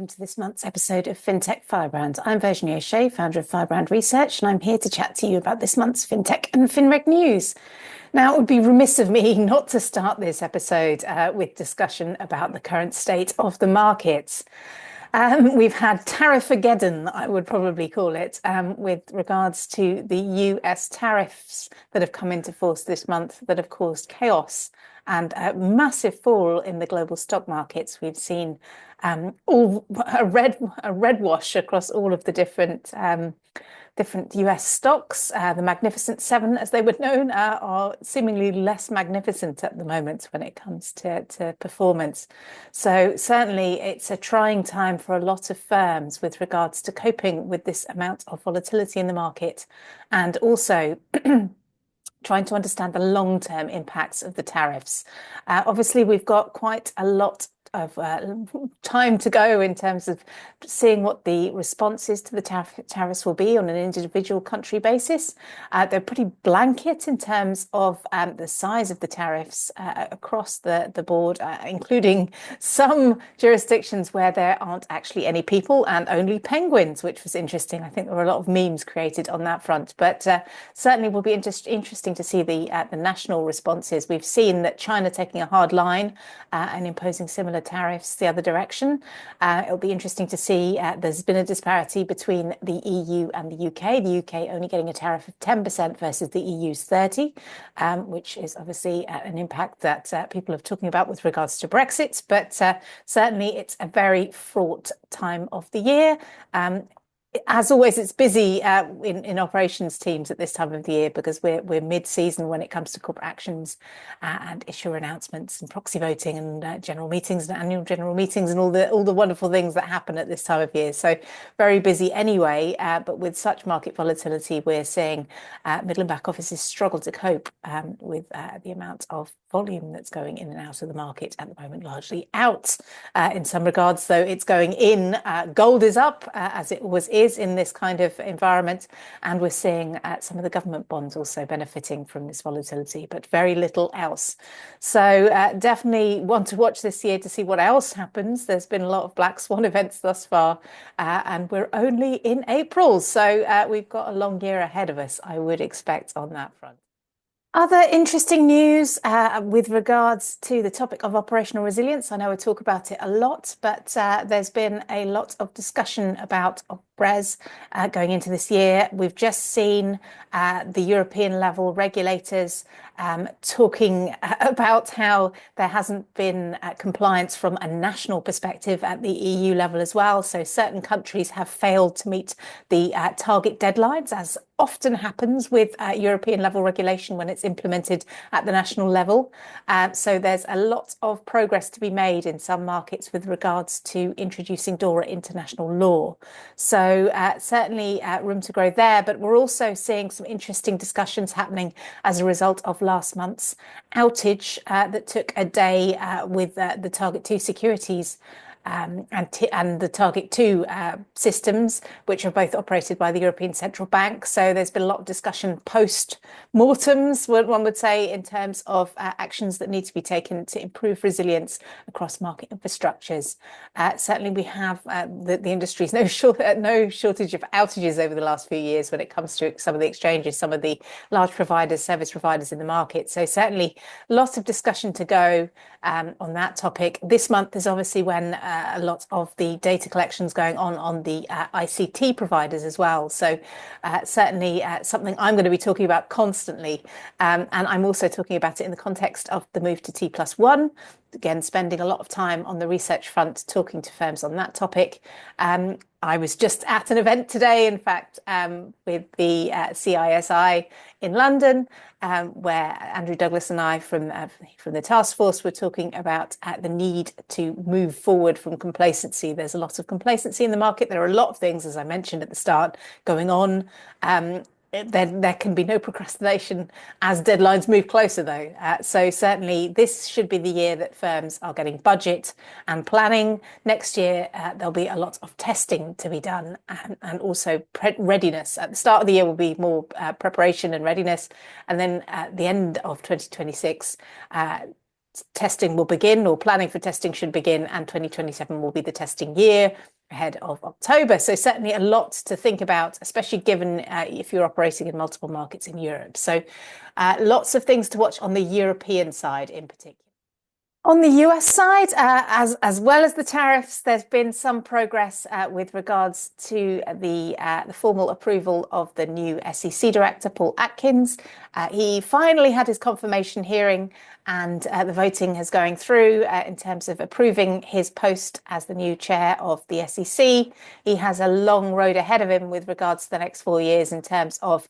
welcome to this month's episode of Fintech Firebrand. I'm Virginie O'Shea, founder of Firebrand Research, and I'm here to chat to you about this month's FinTech and FinReg news. Now, it would be remiss of me not to start this episode with discussion about the current state of the markets. We've had Tariffgeddon, I would probably call it, with regards to the US tariffs that have come into force this month that have caused chaos and a massive fall in the global stock markets. We've seen all a red wash across all of the different US stocks. The Magnificent Seven, as they were known, are seemingly less magnificent at the moment when it comes to performance. So certainly it's a trying time for a lot of firms with regards to coping with this amount of volatility in the market, and also trying to understand the long-term impacts of the tariffs. Obviously, we've got quite a lot of time to go in terms of seeing what the responses to the tariffs will be on an individual country basis. They're pretty blanket in terms of the size of the tariffs across the board, including some jurisdictions where there aren't actually any people and only penguins, which was interesting. I think there were a lot of memes created on that front, but certainly will be interesting to see the national responses. We've seen that China taking a hard line and imposing similar tariffs the other direction. It'll be interesting to see. There's been a disparity between the EU and the UK. The UK only getting a tariff of 10% versus the EU's 30, which is obviously an impact that people are talking about with regards to Brexit. But certainly it's a very fraught time of the year. As always, it's busy in operations teams at this time of the year because we're mid-season when it comes to corporate actions and issuer announcements and proxy voting and general meetings and annual general meetings and all the wonderful things that happen at this time of year. So very busy anyway. But with such market volatility, we're seeing middle and back offices struggle to cope with the amount of volume that's going in and out of the market at the moment, largely out in some regards, though it's going in. Gold is up as it always is in this kind of environment, and we're seeing some of the government bonds also benefiting from this volatility, but very little else. So definitely want to watch this year to see what else happens. There's been a lot of black swan events thus far, and we're only in April, so we've got a long year ahead of us, I would expect, on that front. Other interesting news with regards to the topic of operational resilience. I know we talk about it a lot, but there's been a lot of discussion about RES going into this year. We've just seen the European level regulators talking about how there hasn't been compliance from a national perspective at the EU level as well. So certain countries have failed to meet the target deadlines, as often happens with European level regulation when it's implemented at the national level. So there's a lot of progress to be made in some markets with regards to introducing DORA international law. So certainly room to grow there, but we're also seeing some interesting discussions happening as a result of last month's outage that took a day with the Target 2 securities and the Target 2 systems, which are both operated by the European Central Bank. So there's been a lot of discussion post-mortems, one would say, in terms of actions that need to be taken to improve resilience across market infrastructures. Certainly we have the industry's no shortage of outages over the last few years when it comes to some of the exchanges, some of the large providers, service providers in the market. So certainly lots of discussion to go on that topic. This month is obviously when a lot of the data collections going on the ICT providers as well. So certainly something I'm going to be talking about constantly. And I'm also talking about it in the context of the move to T+1. Again, spending a lot of time on the research front, talking to firms on that topic. I was just at an event today, in fact, with the CISI in London, where Andrew Douglas and I from the task force were talking about the need to move forward from complacency. There's a lot of complacency in the market. There are a lot of things, as I mentioned at the start, going on. There can be no procrastination as deadlines move closer, though. So certainly this should be the year that firms are getting budget and planning. Next year, there'll be a lot of testing to be done and also readiness. At the start of the year will be more preparation and readiness. And then at the end of 2026, testing will begin, or planning for testing should begin, and 2027 will be the testing year ahead of October. So certainly a lot to think about, especially given if you're operating in multiple markets in Europe. So lots of things to watch on the European side in particular. On the US side, as well as the tariffs, there's been some progress with regards to the formal approval of the new SEC director, Paul Atkins. He finally had his confirmation hearing, and the voting is going through in terms of approving his post as the new chair of the SEC. He has a long road ahead of him with regards to the next 4 years in terms of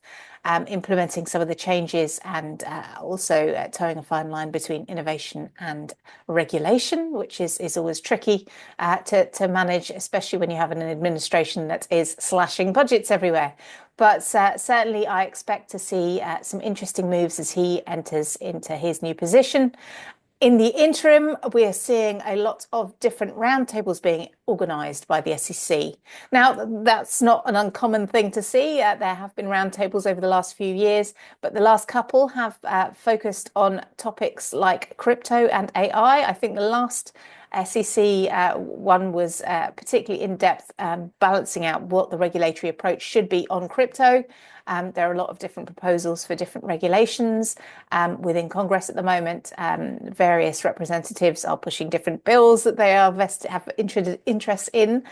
implementing some of the changes, and also towing a fine line between innovation and regulation, which is always tricky to manage, especially when you have an administration that is slashing budgets everywhere. But certainly I expect to see some interesting moves as he enters into his new position. In the interim, we are seeing a lot of different roundtables being organised by the SEC. Now, that's not an uncommon thing to see. There have been roundtables over the last few years, but the last couple have focused on topics like crypto and AI. I think the last SEC one was particularly in-depth, balancing out what the regulatory approach should be on crypto. There are a lot of different proposals for different regulations within Congress at the moment. Various representatives are pushing different bills that they have interest in,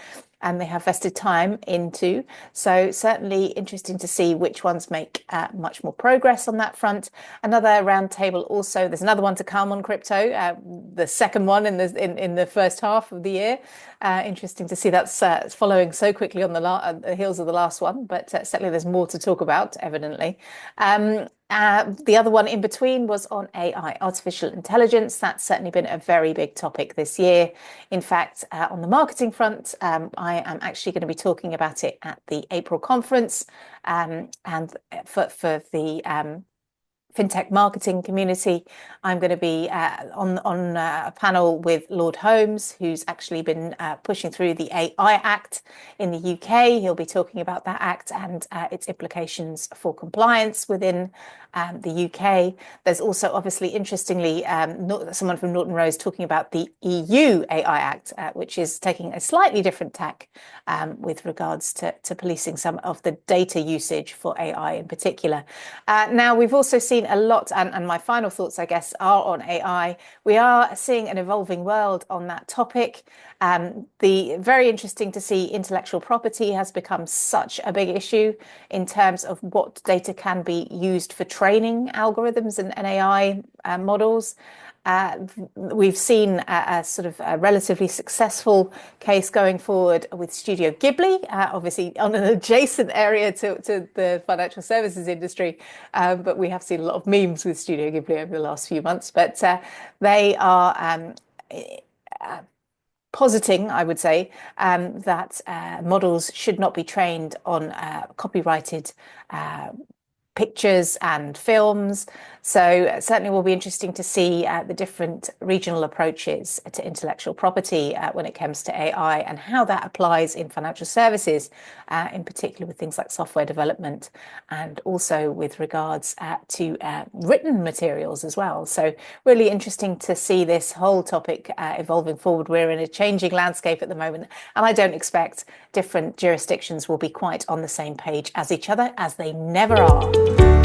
and they have vested time into. So certainly interesting to see which ones make much more progress on that front. Another roundtable also, there's another one to come on crypto, the second one in the first half of the year. Interesting to see that's following so quickly on the heels of the last one, but certainly there's more to talk about, evidently. The other one in between was on AI, artificial intelligence. That's certainly been a very big topic this year. In fact, on the marketing front, I am actually going to be talking about it at the April conference, and for the fintech marketing community, I'm going to be on a panel with Lord Holmes, who's actually been pushing through the AI Act in the UK. He'll be talking about that act and its implications for compliance within the UK. There's also, obviously, interestingly, someone from Norton Rose talking about the EU AI Act, which is taking a slightly different tack with regards to policing some of the data usage for AI in particular. Now, we've also seen a lot, and my final thoughts, I guess, are on AI. We are seeing an evolving world on that topic. Very interesting to see intellectual property has become such a big issue in terms of what data can be used for training algorithms and AI models. We've seen a sort of a relatively successful case going forward with Studio Ghibli, obviously on an adjacent area to the financial services industry, but we have seen a lot of memes with Studio Ghibli over the last few months. But they are positing, I would say, that models should not be trained on copyrighted pictures and films. So certainly will be interesting to see the different regional approaches to intellectual property when it comes to AI, and how that applies in financial services, in particular with things like software development, and also with regards to written materials as well. So really interesting to see this whole topic evolving forward. We're in a changing landscape at the moment, and I don't expect different jurisdictions will be quite on the same page as each other, as they never are.